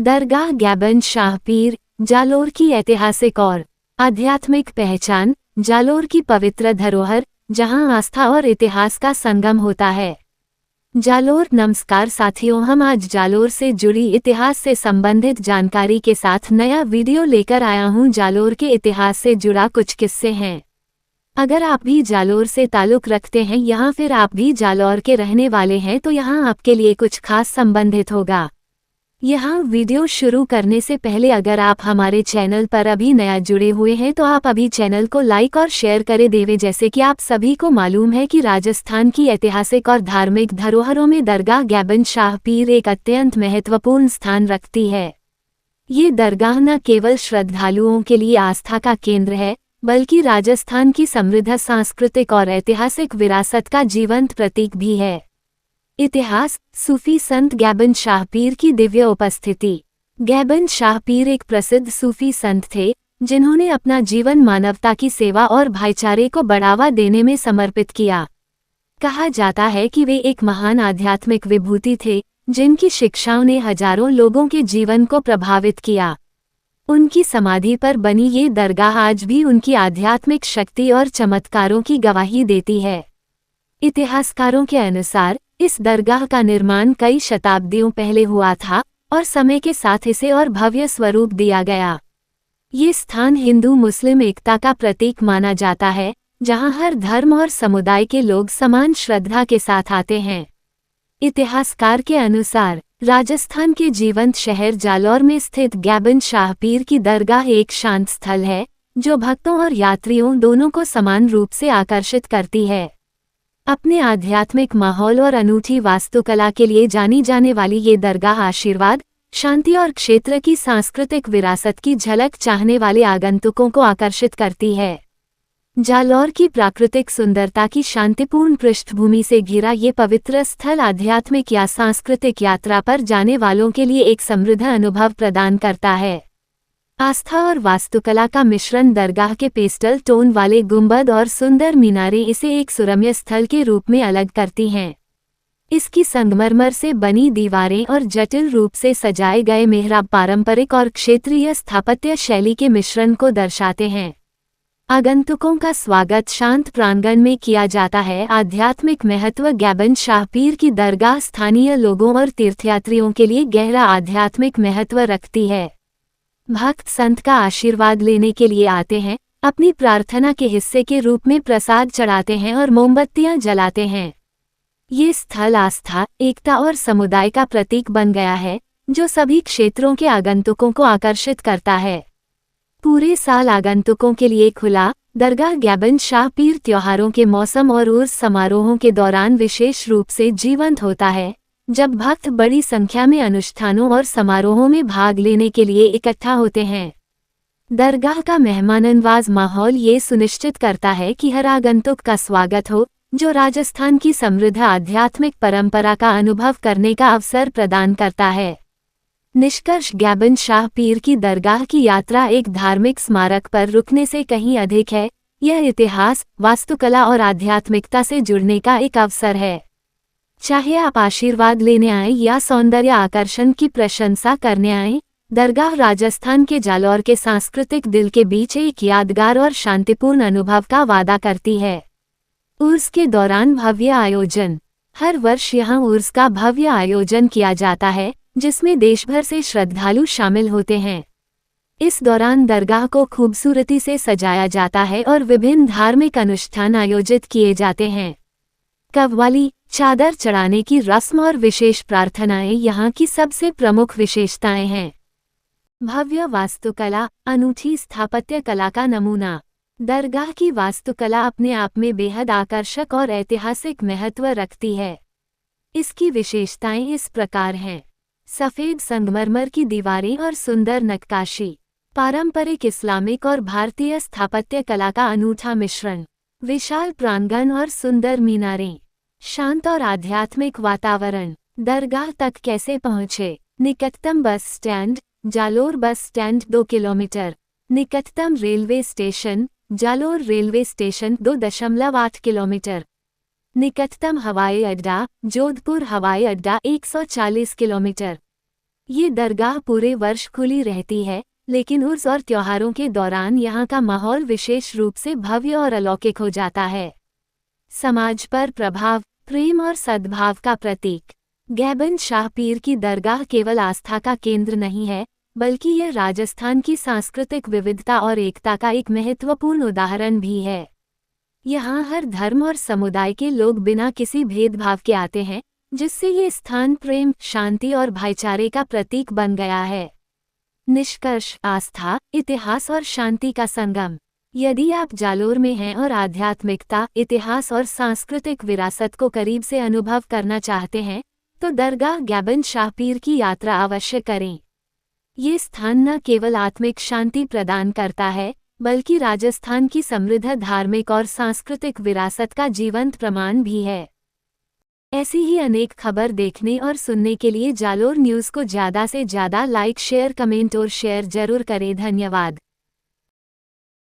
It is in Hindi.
दरगाह गैबन शाह पीर, जालोर की ऐतिहासिक और आध्यात्मिक पहचान। जालोर की पवित्र धरोहर, जहां आस्था और इतिहास का संगम होता है। जालोर। नमस्कार साथियों, हम आज जालोर से जुड़ी इतिहास से संबंधित जानकारी के साथ नया वीडियो लेकर आया हूं। जालोर के इतिहास से जुड़ा कुछ किस्से हैं। अगर आप भी जालोर से ताल्लुक रखते हैं या फिर आप भी जालोर के रहने वाले हैं तो यहाँ आपके लिए कुछ खास संबंधित होगा। यहाँ वीडियो शुरू करने से पहले अगर आप हमारे चैनल पर अभी नया जुड़े हुए हैं तो आप अभी चैनल को लाइक और शेयर करे देवे। जैसे कि आप सभी को मालूम है कि राजस्थान की ऐतिहासिक और धार्मिक धरोहरों में दरगाह गैबन शाह पीर एक अत्यंत महत्वपूर्ण स्थान रखती है। ये दरगाह न केवल श्रद्धालुओं के लिए आस्था का केंद्र है, बल्कि राजस्थान की समृद्ध सांस्कृतिक और ऐतिहासिक विरासत का जीवंत प्रतीक भी है। इतिहास। सूफी संत गैबन शाह पीर की दिव्य उपस्थिति। गैबन शाह पीर एक प्रसिद्ध सूफी संत थे, जिन्होंने अपना जीवन मानवता की सेवा और भाईचारे को बढ़ावा देने में समर्पित किया। कहा जाता है कि वे एक महान आध्यात्मिक विभूति थे, जिनकी शिक्षाओं ने हजारों लोगों के जीवन को प्रभावित किया। उनकी समाधि पर बनी ये दरगाह आज भी उनकी आध्यात्मिक शक्ति और चमत्कारों की गवाही देती है। इतिहासकारों के अनुसार इस दरगाह का निर्माण कई शताब्दियों पहले हुआ था और समय के साथ इसे और भव्य स्वरूप दिया गया। ये स्थान हिंदू मुस्लिम एकता का प्रतीक माना जाता है, जहां हर धर्म और समुदाय के लोग समान श्रद्धा के साथ आते हैं। इतिहासकार के अनुसार राजस्थान के जीवंत शहर जालोर में स्थित गैबन शाह पीर की दरगाह एक शांत स्थल है, जो भक्तों और यात्रियों दोनों को समान रूप से आकर्षित करती है। अपने आध्यात्मिक माहौल और अनूठी वास्तुकला के लिए जानी जाने वाली ये दरगाह आशीर्वाद, शांति और क्षेत्र की सांस्कृतिक विरासत की झलक चाहने वाले आगंतुकों को आकर्षित करती है। जालोर की प्राकृतिक सुंदरता की शांतिपूर्ण पृष्ठभूमि से घिरा ये पवित्र स्थल आध्यात्मिक या सांस्कृतिक यात्रा पर जाने वालों के लिए एक समृद्ध अनुभव प्रदान करता है। आस्था और वास्तुकला का मिश्रण। दरगाह के पेस्टल टोन वाले गुंबद और सुंदर मीनारें इसे एक सुरम्य स्थल के रूप में अलग करती हैं। इसकी संगमरमर से बनी दीवारें और जटिल रूप से सजाए गए मेहराब पारंपरिक और क्षेत्रीय स्थापत्य शैली के मिश्रण को दर्शाते हैं। आगंतुकों का स्वागत शांत प्रांगण में किया जाता है। आध्यात्मिक महत्व। गैबन शाह पीर की दरगाह स्थानीय लोगों और तीर्थयात्रियों के लिए गहरा आध्यात्मिक महत्व रखती है। भक्त संत का आशीर्वाद लेने के लिए आते हैं, अपनी प्रार्थना के हिस्से के रूप में प्रसाद चढ़ाते हैं और मोमबत्तियां जलाते हैं। ये स्थल आस्था, एकता और समुदाय का प्रतीक बन गया है, जो सभी क्षेत्रों के आगंतुकों को आकर्षित करता है। पूरे साल आगंतुकों के लिए खुला, दरगाह गैबन शाह पीर त्योहारों के मौसम और उर्स समारोहों के दौरान विशेष रूप से जीवंत होता है, जब भक्त बड़ी संख्या में अनुष्ठानों और समारोहों में भाग लेने के लिए इकट्ठा होते हैं। दरगाह का मेहमाननवाज माहौल ये सुनिश्चित करता है कि हर आगंतुक का स्वागत हो, जो राजस्थान की समृद्ध आध्यात्मिक परंपरा का अनुभव करने का अवसर प्रदान करता है। निष्कर्ष। गैबन शाह पीर की दरगाह की यात्रा एक धार्मिक स्मारक पर रुकने से कहीं अधिक है। यह इतिहास, वास्तुकला और आध्यात्मिकता से जुड़ने का एक अवसर है। चाहे आप आशीर्वाद लेने आए या सौंदर्य आकर्षण की प्रशंसा करने आए, दरगाह राजस्थान के जालोर के सांस्कृतिक दिल के बीच एक यादगार और शांतिपूर्ण अनुभव का वादा करती है। उर्स के दौरान भव्य आयोजन। हर वर्ष यहाँ उर्स का भव्य आयोजन किया जाता है, जिसमें देश भर से श्रद्धालु शामिल होते हैं। इस दौरान दरगाह को खूबसूरती से सजाया जाता है और विभिन्न धार्मिक अनुष्ठान आयोजित किए जाते हैं। कव्वाली, चादर चढ़ाने की रस्म और विशेष प्रार्थनाएं यहाँ की सबसे प्रमुख विशेषताएं हैं। भव्य वास्तुकला, अनूठी स्थापत्य कला का नमूना। दरगाह की वास्तुकला अपने आप में बेहद आकर्षक और ऐतिहासिक महत्व रखती है। इसकी विशेषताएं इस प्रकार हैं। सफ़ेद संगमरमर की दीवारें और सुंदर नक्काशी। पारंपरिक इस्लामिक और भारतीय स्थापत्य कला का अनूठा मिश्रण। विशाल प्रांगण और सुंदर मीनारें। शांत और आध्यात्मिक वातावरण। दरगाह तक कैसे पहुँचे? निकटतम बस stand, Jalore bus stand 2 kilometre. निकटतम railway station, Jalore railway station 2.8 kilometre. निकटतम हवाई अड्डा, जोधपुर हवाई अड्डा 140 किलोमीटर। ये दरगाह पूरे वर्ष खुली रहती है, लेकिन उर्स और त्योहारों के दौरान यहाँ का माहौल विशेष रूप से भव्य और अलौकिक हो जाता है। समाज पर प्रभाव, प्रेम और सद्भाव का प्रतीक। गैबन शाह पीर की दरगाह केवल आस्था का केंद्र नहीं है, बल्कि यह राजस्थान की सांस्कृतिक विविधता और एकता का एक महत्वपूर्ण उदाहरण भी है। यहाँ हर धर्म और समुदाय के लोग बिना किसी भेदभाव के आते हैं, जिससे ये स्थान प्रेम, शांति और भाईचारे का प्रतीक बन गया है। निष्कर्ष: आस्था, इतिहास और शांति का संगम। यदि आप जालोर में हैं और आध्यात्मिकता, इतिहास और सांस्कृतिक विरासत को करीब से अनुभव करना चाहते हैं, तो दरगाह गैबन शाह पीर की यात्रा अवश्य करें। ये स्थान न केवल आत्मिक शांति प्रदान करता है, बल्कि राजस्थान की समृद्ध धार्मिक और सांस्कृतिक विरासत का जीवंत प्रमाण भी है। ऐसी ही अनेक खबर देखने और सुनने के लिए जालोर न्यूज़ को ज़्यादा से ज़्यादा लाइक, शेयर, कमेंट और शेयर जरूर करें। धन्यवाद।